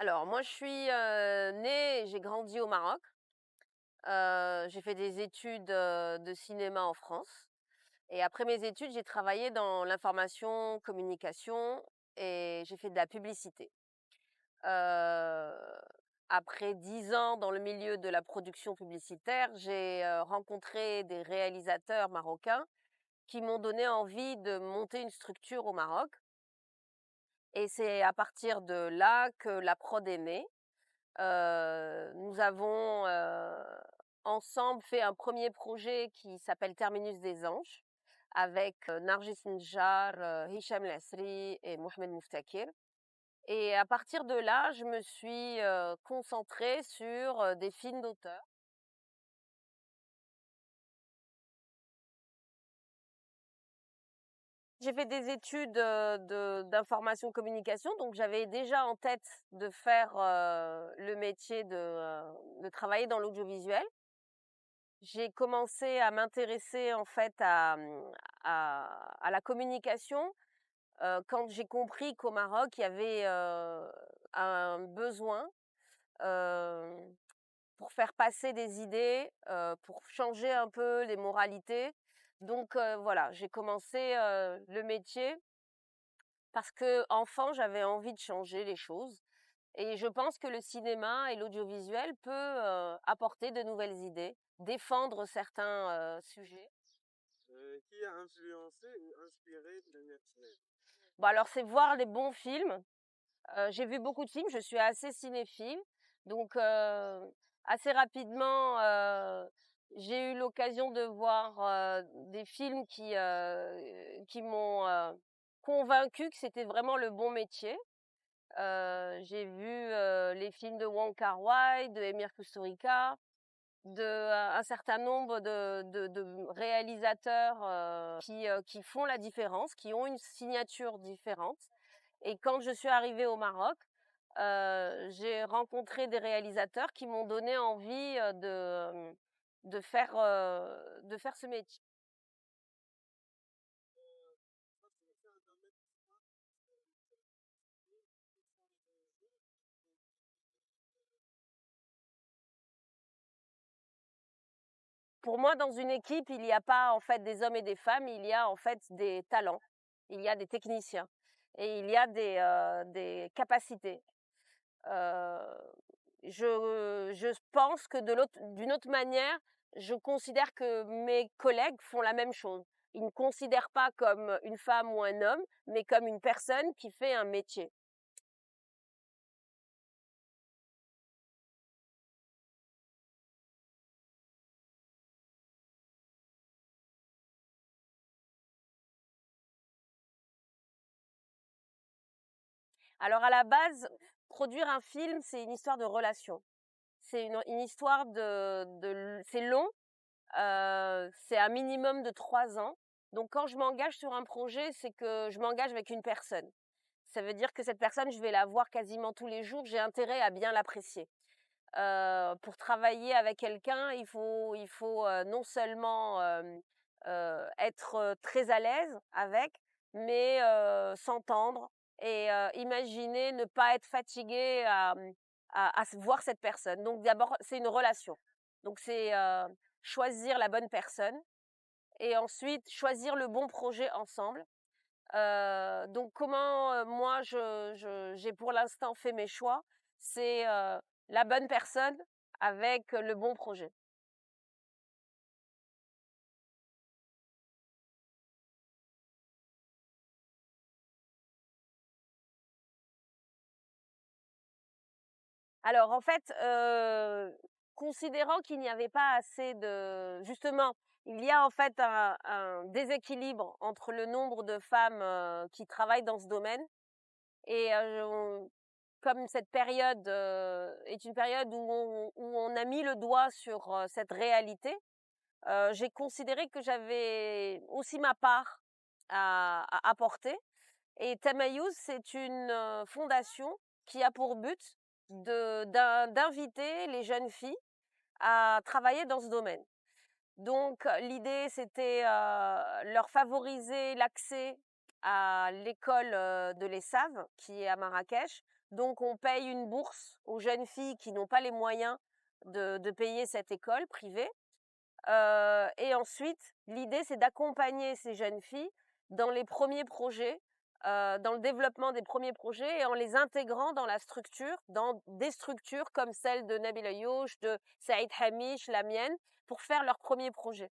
Alors moi je suis, née et j'ai grandi au Maroc. J'ai fait des études, de cinéma en France et après mes études, j'ai travaillé dans l'information communication et j'ai fait de la publicité. Heu, Après 10 ans dans le milieu de la production publicitaire, j'ai, rencontré des réalisateurs marocains qui m'ont donné envie de monter une structure au Maroc et c'est à partir de là que la prod est née. Nous avons, ensemble fait un premier projet qui s'appelle Terminus des Anges avec, Nargis Njar, Hicham Lasri et Mohamed Mouftakir et à partir de là, je me suis, concentrée sur, des films d'auteur. J'ai fait des études, de d'information communication, donc j'avais déjà en tête de faire, le métier de travailler dans l'audiovisuel. J'ai commencé à m'intéresser en fait à la communication, quand j'ai compris qu'au Maroc, il y avait, un besoin, hem, pour faire passer des idées, pour changer un peu les moralités. Donc voilà, j'ai commencé, le métier parce qu'enfant, j'avais envie de changer les choses et je pense que le cinéma et l'audiovisuel peut, apporter de nouvelles idées, défendre certains, sujets. Qui a influencé ou inspiré Daniel Craig? Bah, alors c'est voir les bons films. J'ai vu beaucoup de films, je suis assez cinéphile, donc assez rapidement, j'ai eu l'occasion de voir, des films qui m'ont, convaincue que c'était vraiment le bon métier. J'ai vu, les films de Wong Kar-wai, de Emir Kusturica, un certain nombre de réalisateurs, qui font la différence, qui ont une signature différente et quand je suis arrivée au Maroc, j'ai rencontré des réalisateurs qui m'ont donné envie, de faire ce métier. Toi, c'est un domaine qui soit quels sont les enjeux pour Pour moi, dans une équipe, il n'y a pas en fait des hommes et des femmes, il y a en fait des talents, il y a des techniciens et il y a des capacités. Heu, je pense que d'une autre manière, je considère que mes collègues font la même chose. Ils ne me considèrent pas comme une femme ou un homme, mais comme une personne qui fait un métier. Alors à la base, produire un film, c'est une histoire de relation. C'est une histoire c'est long, c'est un minimum de 3 ans. Donc quand je m'engage sur un projet, c'est que je m'engage avec une personne. Ça veut dire que cette personne, je vais la voir quasiment tous les jours, j'ai intérêt à bien l'apprécier. Pour travailler avec quelqu'un, il faut, non seulement, être, très à l'aise avec, mais s'entendre et imaginer ne pas être fatigué à voir cette personne. Donc d'abord, c'est une relation. Donc c'est, choisir la bonne personne et ensuite choisir le bon projet ensemble. Donc comment, moi j'ai pour l'instant fait mes choix, c'est, la bonne personne avec le bon projet. Alors en fait, considérant qu'il n'y avait pas assez de justement, il y a en fait un déséquilibre entre le nombre de femmes, qui travaillent dans ce domaine et on comme cette période, est une période où on a mis le doigt sur, cette réalité. J'ai considéré que j'avais aussi ma part à apporter et Tamayouz, c'est une, fondation qui a pour but d'inviter les jeunes filles à travailler dans ce domaine. Donc l'idée, c'était, leur favoriser l'accès à l'école de l'ESSAV, qui est à Marrakech. Donc, on paye une bourse aux jeunes filles qui n'ont pas les moyens de payer cette école privée. Et ensuite, l'idée, c'est d'accompagner ces jeunes filles dans les premiers projets, dans le développement des premiers projets et en les intégrant dans la structure, dans des structures comme celle de Nabila Youch, de Saïd Hamish, la mienne, pour faire leurs premiers projets.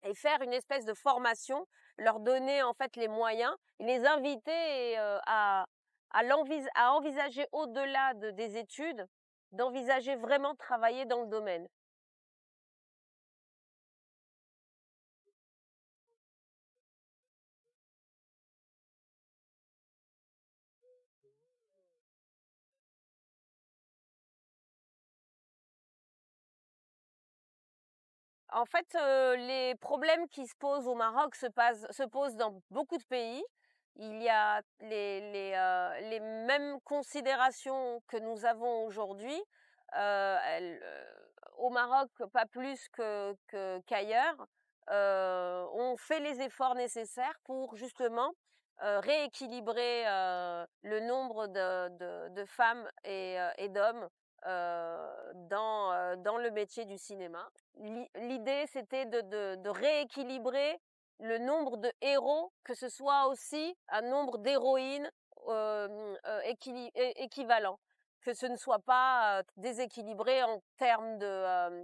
Et faire une espèce de formation, leur donner en fait les moyens, les inviter à envisager au-delà des études, d'envisager vraiment de travailler dans le domaine. En fait, les problèmes qui se posent au Maroc se posent dans beaucoup de pays. Il y a les mêmes considérations que nous avons aujourd'hui, au Maroc, pas plus qu'ailleurs. On fait les efforts nécessaires pour justement, rééquilibrer, le nombre de femmes et d'hommes, dans le métier du cinéma. L'idée, c'était de rééquilibrer le nombre de héros, que ce soit aussi un nombre d'héroïnes équivalent, que ce ne soit pas déséquilibré en termes de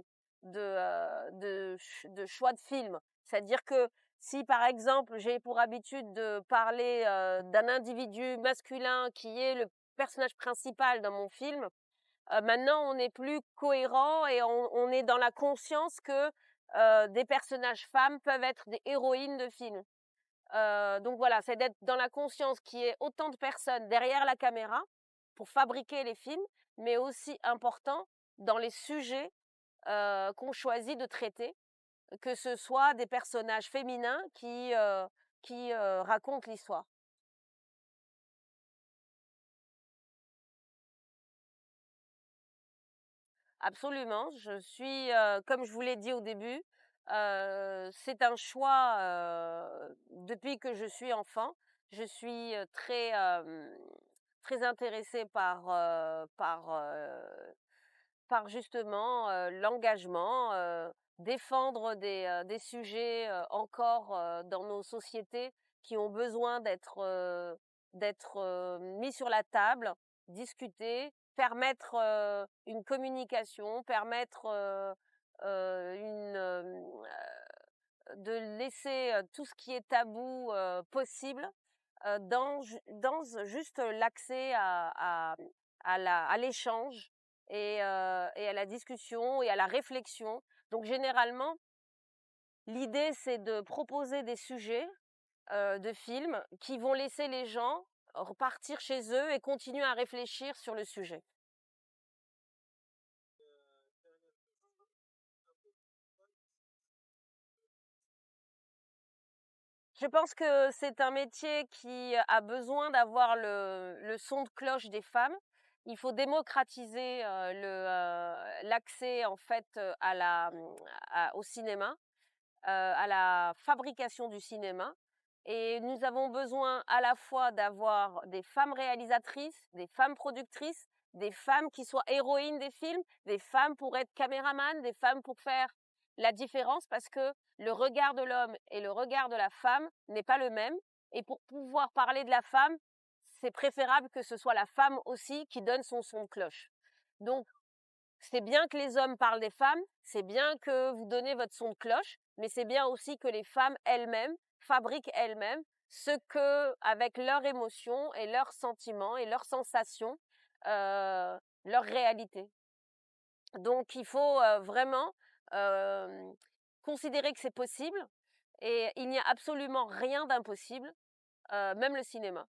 choix de film. C'est-à-dire que si par exemple j'ai pour habitude de parler d'un individu masculin qui est le personnage principal dans mon film, maintenant, on n'est plus cohérent et on est dans la conscience que des personnages femmes peuvent être des héroïnes de films. Donc voilà, c'est d'être dans la conscience qu'il y ait autant de personnes derrière la caméra pour fabriquer les films, mais aussi important dans les sujets qu'on choisit de traiter, que ce soit des personnages féminins qui racontent l'histoire. Absolument, je suis, comme je vous l'ai dit au début, c'est un choix, depuis que je suis enfant. Je suis, très intéressée par justement, l'engagement, défendre des sujets, encore, dans nos sociétés qui ont besoin d'être mis sur la table, discutés, permettre, une communication, permettre, de laisser, tout ce qui est tabou, possible, dans juste l'accès à l'échange et à la discussion et à la réflexion. Donc généralement, l'idée, c'est de proposer des sujets, de films qui vont laisser les gens repartir chez eux et continuer à réfléchir sur le sujet. Je pense que c'est un métier qui a besoin d'avoir le son de cloche des femmes. Il faut démocratiser, l'accès en fait, au cinéma, à la fabrication du cinéma. Et nous avons besoin à la fois d'avoir des femmes réalisatrices, des femmes productrices, des femmes qui soient héroïnes des films, des femmes pour être caméraman, des femmes pour faire la différence, parce que le regard de l'homme et le regard de la femme n'est pas le même. Et pour pouvoir parler de la femme, c'est préférable que ce soit la femme aussi qui donne son son de cloche. Donc, c'est bien que les hommes parlent des femmes, c'est bien que vous donnez votre son de cloche, mais c'est bien aussi que les femmes elles-mêmes fabriquent elles-mêmes ce que, avec leurs émotions et leurs sentiments et leurs sensations, leur réalité. Donc il faut vraiment euh, considérer que c'est possible et il n'y a absolument rien d'impossible, même le cinéma.